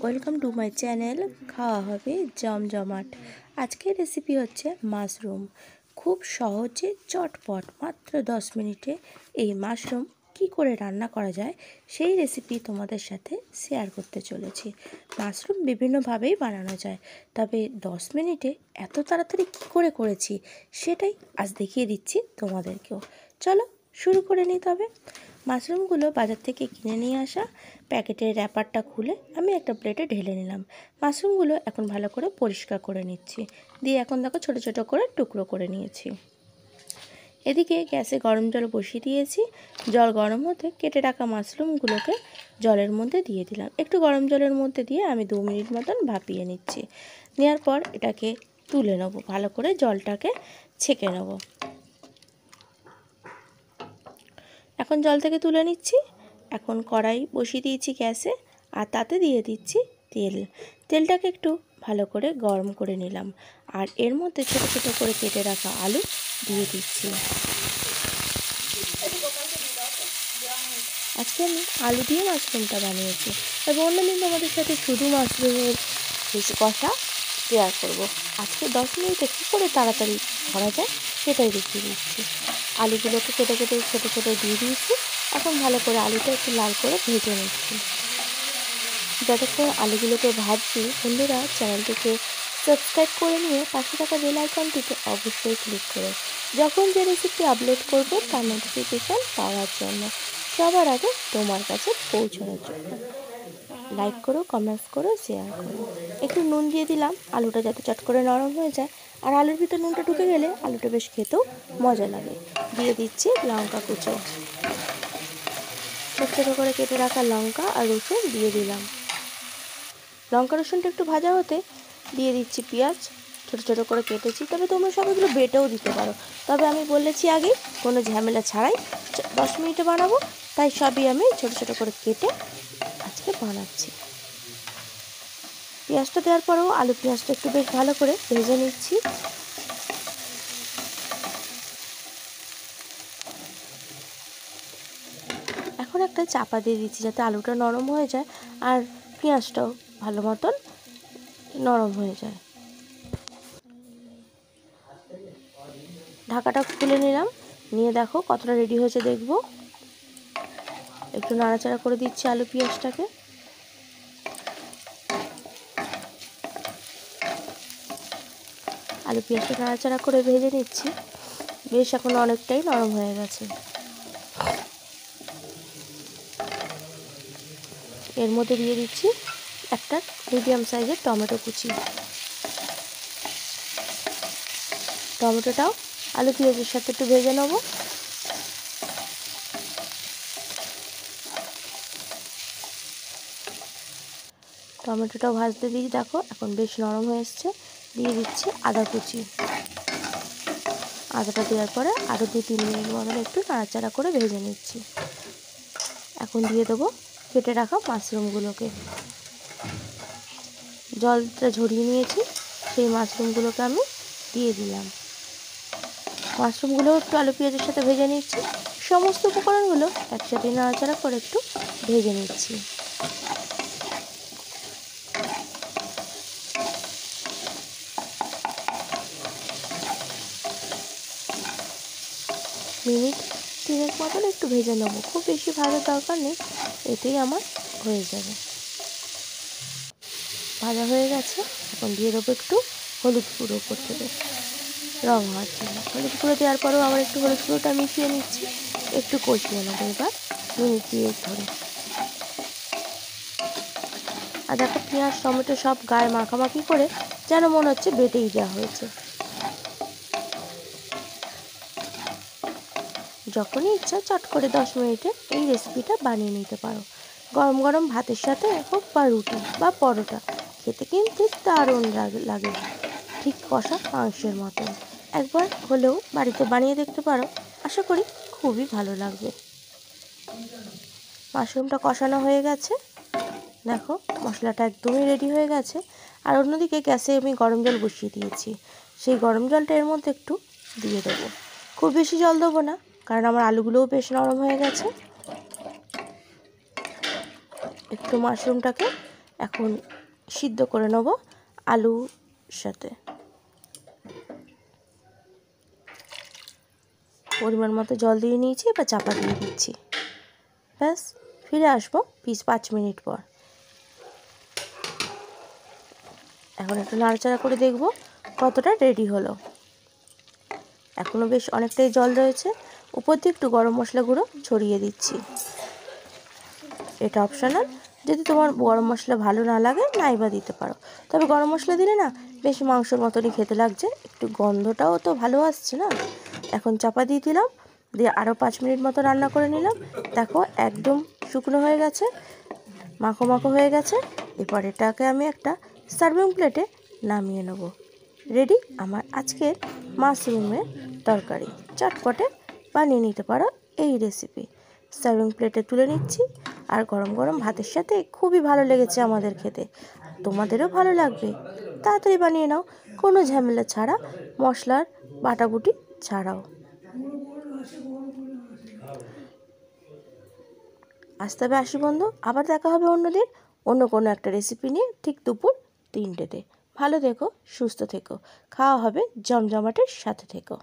Welcome to my channel. খাওয়া হবে জমজমাট। আজকের রেসিপি হচ্ছে মাশরুম। খুব সহজে চটপট মাত্র 10 মিনিটে এই মাশরুম কি করে রান্না করা যায় সেই রেসিপি তোমাদের সাথে শেয়ার করতে চলেছি। মাশরুম বিভিন্নভাবেই বানানো যায়, তবে 10 মিনিটে এত তাড়াতাড়ি কী করে করেছি সেটাই আজ দেখিয়ে দিচ্ছি তোমাদেরকেও। চলো শুরু করে নিই। তবে মাশরুমগুলো বাজার থেকে কিনে নিয়ে আসা, প্যাকেটের র্যাপারটা খুলে আমি একটা প্লেটে ঢেলে নিলাম। মাশরুমগুলো এখন ভালো করে পরিষ্কার করে নিচ্ছি, দিয়ে এখন দেখো ছোটো ছোটো করে টুকরো করে নিয়েছি। এদিকে গ্যাসে গরম জল বসিয়ে দিয়েছি। জল গরম হতে কেটে রাখা মাশরুমগুলোকে জলের মধ্যে দিয়ে দিলাম। একটু গরম জলের মধ্যে দিয়ে আমি 2 মিনিট মতন ভাপিয়ে নিচ্ছি। নেওয়ার পর এটাকে তুলে নেব, ভালো করে জলটাকে ছেঁকে নেব। এখন জল থেকে তুলে নিচ্ছি। এখন কড়াই বসিয়ে দিয়েছি গ্যাসে, আর তাতে দিয়ে দিচ্ছি তেলটাকে একটু ভালো করে গরম করে নিলাম, আর এর মধ্যে ছোটো ছোটো করে কেটে রাখা আলু দিয়ে দিচ্ছি। আজকে আমি আলু দিয়ে মাশরুমটা বানিয়েছি, তবে অন্যদিন আমাদের সাথে শুধু মাশরুমের কষা শেয়ার করব। আজকে 10 মিনিটে কী করে তাড়াতাড়ি করা যায় সেটাই দেখিয়ে দিচ্ছি। আলুগুলোকে কেটে কেটে ছোটো ছোটো দিয়ে দিয়েছি। এখন ভালো করে আলুটা একটু লাল করে ভেজে নিচ্ছি। যতক্ষণ আলুগুলোকে ভাজছি, বন্ধুরা চ্যানেলটিকে সাবস্ক্রাইব করে নিয়ে পাশে থাকা বেল আইকনটিতে অবশ্যই ক্লিক করো, যখন যে রেসিপি আপলোড করবো তার নোটিফিকেশান পাওয়ার জন্য, সবার আগে তোমার কাছে পৌঁছানোর জন্য। লাইক করো, কমেন্টস করো, শেয়ার করো। একটু নুন দিয়ে দিলাম, আলুটা যাতে চট করে নরম হয়ে যায়, আর আলুর ভিতর নুনটা ঢুকে গেলে আলুটা বেশ খেতেও মজা লাগে। দিয়ে দিচ্ছি লঙ্কা কুচো, ছোটো ছোটো করে কেটে রাখা লঙ্কা আর রসুন দিয়ে দিলাম। লঙ্কা রসুনটা একটু ভাজা হতে দিয়ে দিচ্ছি পেঁয়াজ, ছোটো ছোটো করে কেটেছি। তবে তোমরা সব এগুলো বেটেও দিতে পারো, তবে আমি বলেছি আগে কোনো ঝামেলা ছাড়াই 10 মিনিটে বানাবো, তাই সবই আমি ছোটো ছোটো করে কেটে আজকে বানাচ্ছি। পেঁয়াজটা দেওয়ার পরেও আলু পেঁয়াজটা একটু বেশ ভালো করে ভেজে নিচ্ছি। এখন একটা চাপা দিয়ে দিচ্ছি যাতে আলুটা নরম হয়ে যায় আর পেঁয়াজটাও ভালো মতন নরম হয়ে যায়। ঢাকাটা খুলে নিলাম, নিয়ে দেখো কতটা রেডি হয়েছে দেখবো। একটু নাড়াচাড়া করে দিচ্ছি আলু পেঁয়াজটাকে। আলু পেঁয়াজটা নাড়াচাড়া করে ভেজে নিচ্ছি। বেশ এখন অনেকটাই নরম হয়ে গেছে। এর মধ্যে দিয়ে দিচ্ছি একটা মিডিয়াম সাইজের টমেটো কুচি। টমেটোটাও আলু পেঁয়াজের সাথে একটু ভেজে নেব। টমেটোটাও ভাজতে দিই, দেখো এখন বেশ নরম হয়ে এসছে। দিয়ে দিচ্ছি আদা কুচি। আদাটা দেওয়ার পরে আরও 2-3 মিনিট মতন একটু নাড়াচাড়া করে ভেজে নিচ্ছি। এখন দিয়ে দেবো কেটে রাখা মাশরুমগুলোকে। জলটা ঝরিয়ে নিয়েছি, সেই মাশরুমগুলোকে আমি দিয়ে দিলাম। মাশরুমগুলো একটু আলু পেঁয়াজের সাথে ভেজে নিচ্ছি। সমস্ত উপকরণগুলো একসাথে নাড়াচাড়া করে একটু ভেজে নিচ্ছি। মিনিট 3 মতন একটু ভেজে নেবো, খুব বেশি ভাজার দরকার নেই, এতেই আমার হয়ে যাবে। ভাজা হয়ে গেছে, এখন দিয়ে দেবো একটু হলুদ গুঁড়ো উপর থেকে রং হওয়ার জন্য। হলুদ গুঁড়ো দেওয়ার পরেও আবার একটু হলুদ গুঁড়োটা মিশিয়ে নিচ্ছি, একটু কষিয়ে নেবো এবার মিনিট 2 ধরে। আর দেখো পেঁয়াজ টমেটো সব গায়ে মাখামাখি করে যেন মনে হচ্ছে বেটেই দেওয়া হয়েছে। যখনই ইচ্ছা চট করে 10 মিনিটে এই রেসিপিটা বানিয়ে নিতে পারো। গরম গরম ভাতের সাথে হোক বা রুটি বা পরোটা, খেতে কিন্তু দারুণ লাগে, ঠিক কষা মাংসের মতন। একবার হলেও বাড়িতে বানিয়ে দেখতে পারো, আশা করি খুবই ভালো লাগবে। মাশরুমটা কষানো হয়ে গেছে, দেখো মশলাটা একদমই রেডি হয়ে গেছে। আর অন্যদিকে গ্যাসে আমি গরম জল বসিয়ে দিয়েছি, সেই গরম জলটা এর মধ্যে একটু দিয়ে দেবো। খুব বেশি জল দেবো না, কারণ আমার আলুগুলোও বেশ নরম হয়ে গেছে। একটু মাশরুমটাকে এখন সিদ্ধ করে নেব আলুর সাথে। পরিমাণ মতো জল দিয়ে নিয়েছি, এবার চাপা দিয়ে দিচ্ছি। ব্যাস, ফিরে আসবো 5 মিনিট পর। এখন একটু নাড়াচাড়া করে দেখব কতটা রেডি হলো। এখনও বেশ অনেকটাই জল রয়েছে। উপর দিয়ে একটু গরম মশলা গুঁড়ো ছড়িয়ে দিচ্ছি। এটা অপশনাল, যদি তোমার গরম মশলা ভালো না লাগে নাই বা দিতে পারো। তবে গরম মশলা দিলে না বেশ মাংসর মতনই খেতে লাগছে, একটু গন্ধটাও তো ভালো আসছে না। এখন চাপা দিয়ে দিলাম, দিয়ে আরও 5 মিনিট মতো রান্না করে নিলাম। দেখো একদম শুকনো হয়ে গেছে, মাখো মাখো হয়ে গেছে। এরপর এটাকে আমি একটা সার্ভিং প্লেটে নামিয়ে নেব। রেডি আমার আজকের মাশরুমের তরকারি। চটপটে বানিয়ে নিতে পারো এই রেসিপি। সার্ভিং প্লেটে তুলে নিচ্ছি, আর গরম গরম ভাতের সাথে খুবই ভালো লেগেছে আমাদের খেতে। তোমাদেরও ভালো লাগবে। তাড়াতাড়ি বানিয়ে নাও, কোনো ঝামেলা ছাড়া, মশলার বাটাবুটি ছাড়াও। আজ তবে আসি বন্ধু, আবার দেখা হবে অন্যদিন অন্য কোনো একটা রেসিপি নিয়ে, ঠিক দুপুর 3টেতে। ভালো থেকো, সুস্থ থেকো, খাওয়া হবে জমজমাটের সাথে থেকো।